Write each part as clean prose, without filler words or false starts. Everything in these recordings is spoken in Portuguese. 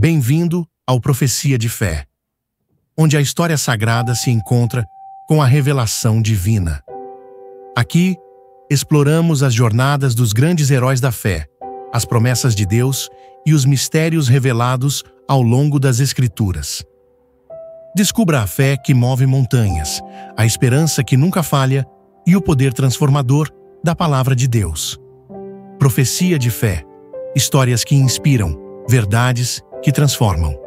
Bem-vindo ao Profecia de Fé, onde a história sagrada se encontra com a revelação divina. Aqui, exploramos as jornadas dos grandes heróis da fé, as promessas de Deus e os mistérios revelados ao longo das Escrituras. Descubra a fé que move montanhas, a esperança que nunca falha e o poder transformador da Palavra de Deus. Profecia de Fé, histórias que inspiram, verdades que transformam.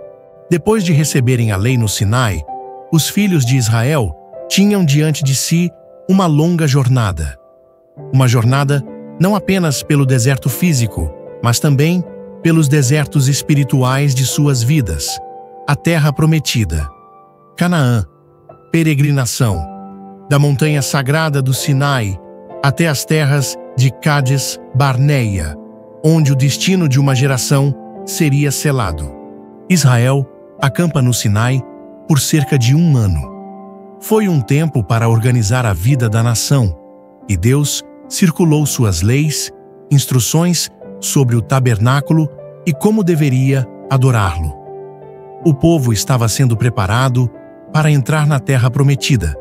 Depois de receberem a lei no Sinai, os filhos de Israel tinham diante de si uma longa jornada. Uma jornada não apenas pelo deserto físico, mas também pelos desertos espirituais de suas vidas, a terra prometida, Canaã, peregrinação, da montanha sagrada do Sinai até as terras de Cádiz Barneia, onde o destino de uma geração seria selado. Israel acampa no Sinai por cerca de 1 ano. Foi um tempo para organizar a vida da nação, e Deus circulou suas leis, instruções sobre o tabernáculo e como deveria adorá-lo. O povo estava sendo preparado para entrar na terra prometida,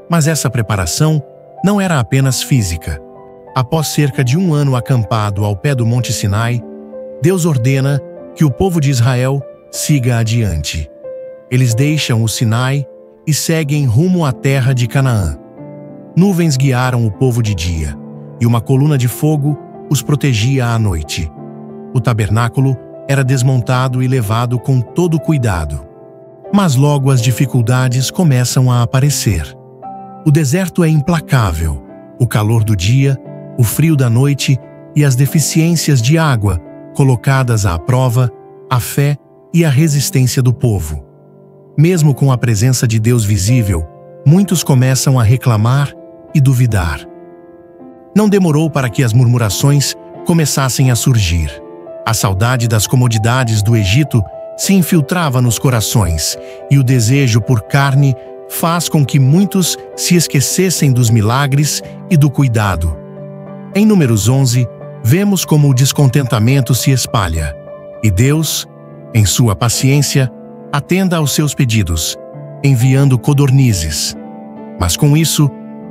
mas essa preparação não era apenas física. Após cerca de 1 ano acampado ao pé do Monte Sinai, Deus ordena que o povo de Israel siga adiante. Eles deixam o Sinai e seguem rumo à terra de Canaã. Nuvens guiaram o povo de dia, e uma coluna de fogo os protegia à noite. O tabernáculo era desmontado e levado com todo cuidado. Mas logo as dificuldades começam a aparecer. O deserto é implacável, o calor do dia, o frio da noite e as deficiências de água, colocadas à prova, a fé e a resistência do povo. Mesmo com a presença de Deus visível, muitos começam a reclamar e duvidar. Não demorou para que as murmurações começassem a surgir. A saudade das comodidades do Egito se infiltrava nos corações, e o desejo por carne faz com que muitos se esquecessem dos milagres e do cuidado. Em Números 11, vemos como o descontentamento se espalha, e Deus, em sua paciência, atenda aos seus pedidos, enviando codornizes. Mas com isso,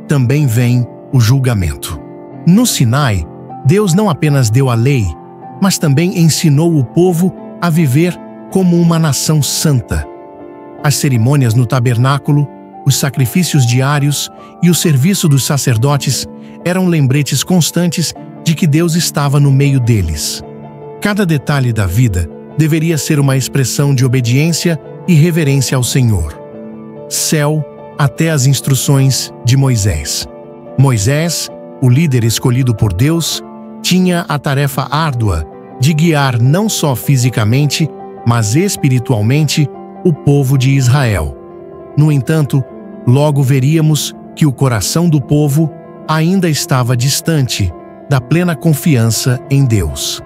também vem o julgamento. No Sinai, Deus não apenas deu a lei, mas também ensinou o povo a viver como uma nação santa. As cerimônias no tabernáculo, os sacrifícios diários e o serviço dos sacerdotes eram lembretes constantes de que Deus estava no meio deles. Cada detalhe da vida deveria ser uma expressão de obediência e reverência ao Senhor. Céu até as instruções de Moisés. Moisés, o líder escolhido por Deus, tinha a tarefa árdua de guiar não só fisicamente, mas espiritualmente o povo de Israel. No entanto, logo veríamos que o coração do povo ainda estava distante da plena confiança em Deus.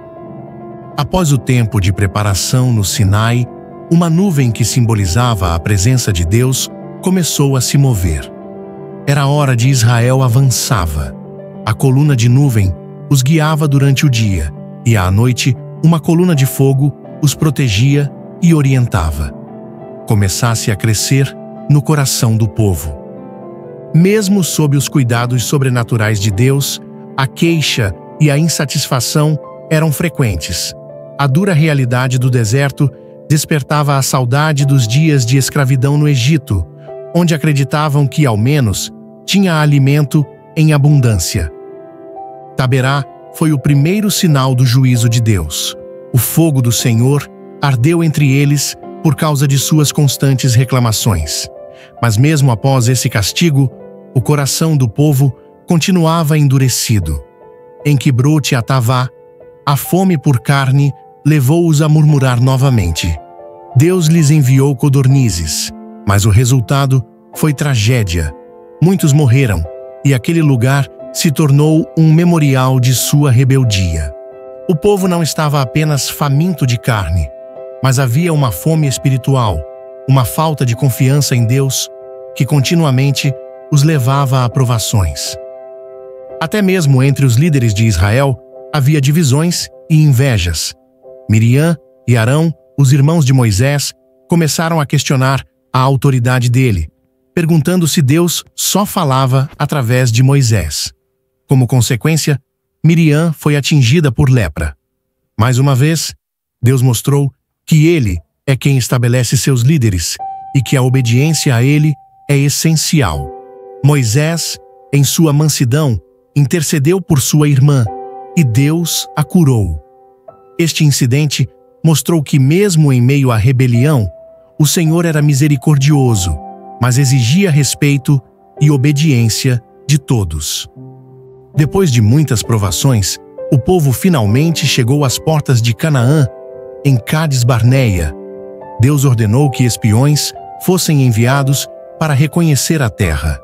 Após o tempo de preparação no Sinai, uma nuvem que simbolizava a presença de Deus começou a se mover. Era a hora de Israel avançava. A coluna de nuvem os guiava durante o dia, e à noite uma coluna de fogo os protegia e orientava. Começasse a crescer no coração do povo. Mesmo sob os cuidados sobrenaturais de Deus, a queixa e a insatisfação eram frequentes. A dura realidade do deserto despertava a saudade dos dias de escravidão no Egito, onde acreditavam que, ao menos, tinha alimento em abundância. Taberá foi o primeiro sinal do juízo de Deus. O fogo do Senhor ardeu entre eles por causa de suas constantes reclamações. Mas mesmo após esse castigo, o coração do povo continuava endurecido. Em Quibrote Atavá, a fome por carne levou-os a murmurar novamente. Deus lhes enviou codornizes, mas o resultado foi tragédia. Muitos morreram, e aquele lugar se tornou um memorial de sua rebeldia. O povo não estava apenas faminto de carne, mas havia uma fome espiritual, uma falta de confiança em Deus, que continuamente os levava a provações. Até mesmo entre os líderes de Israel havia divisões e invejas. Miriam e Arão os irmãos de Moisés começaram a questionar a autoridade dele, perguntando se Deus só falava através de Moisés. Como consequência, Miriam foi atingida por lepra. Mais uma vez, Deus mostrou que ele é quem estabelece seus líderes e que a obediência a ele é essencial. Moisés, em sua mansidão, intercedeu por sua irmã e Deus a curou. Este incidente mostrou que, mesmo em meio à rebelião, o Senhor era misericordioso, mas exigia respeito e obediência de todos. Depois de muitas provações, o povo finalmente chegou às portas de Canaã, em Cádiz Barneia. Deus ordenou que espiões fossem enviados para reconhecer a terra.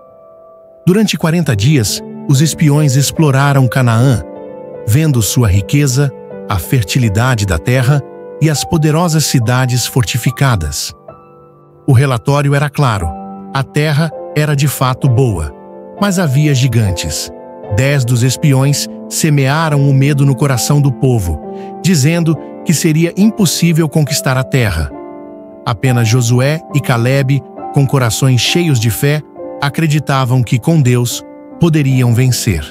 Durante 40 dias, os espiões exploraram Canaã, vendo sua riqueza, a fertilidade da terra e as poderosas cidades fortificadas. O relatório era claro: a terra era de fato boa, mas havia gigantes. 10 dos espiões semearam o medo no coração do povo, dizendo que seria impossível conquistar a terra. Apenas Josué e Calebe, com corações cheios de fé, acreditavam que com Deus poderiam vencer.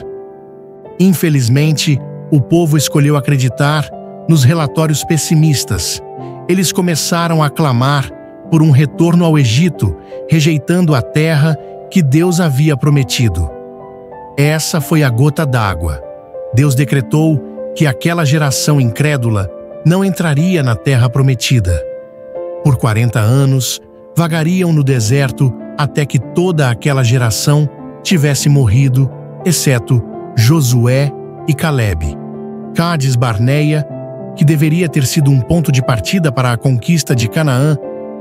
Infelizmente, o povo escolheu acreditar nos relatórios pessimistas. Eles começaram a clamar por um retorno ao Egito, rejeitando a terra que Deus havia prometido. Essa foi a gota d'água. Deus decretou que aquela geração incrédula não entraria na terra prometida. Por 40 anos, vagariam no deserto até que toda aquela geração tivesse morrido, exceto Josué e Calebe. Cádiz Barneia, que deveria ter sido um ponto de partida para a conquista de Canaã,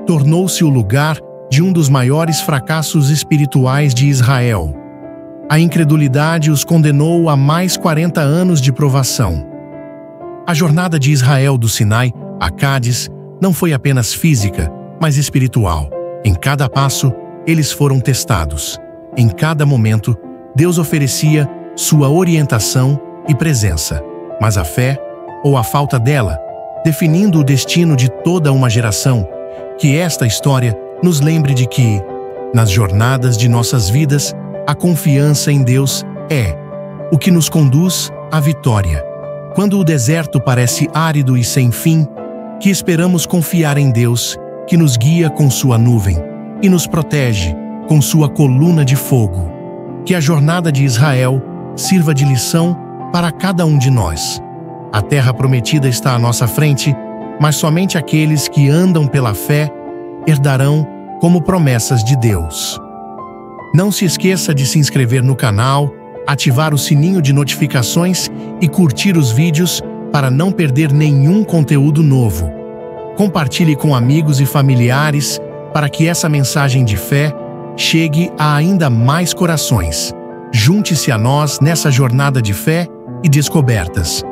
tornou-se o lugar de um dos maiores fracassos espirituais de Israel. A incredulidade os condenou a mais 40 anos de provação. A jornada de Israel do Sinai a Cádiz não foi apenas física, mas espiritual. Em cada passo, eles foram testados. Em cada momento, Deus oferecia sua orientação e presença. Mas a fé, ou a falta dela, definindo o destino de toda uma geração, que esta história nos lembre de que, nas jornadas de nossas vidas, a confiança em Deus é o que nos conduz à vitória. Quando o deserto parece árido e sem fim, que esperamos confiar em Deus, que nos guia com sua nuvem e nos protege com sua coluna de fogo. Que a jornada de Israel sirva de lição para cada um de nós. A terra prometida está à nossa frente, mas somente aqueles que andam pela fé herdarão como promessas de Deus. Não se esqueça de se inscrever no canal, ativar o sininho de notificações e curtir os vídeos para não perder nenhum conteúdo novo. Compartilhe com amigos e familiares para que essa mensagem de fé chegue a ainda mais corações. Junte-se a nós nessa jornada de fé e descobertas.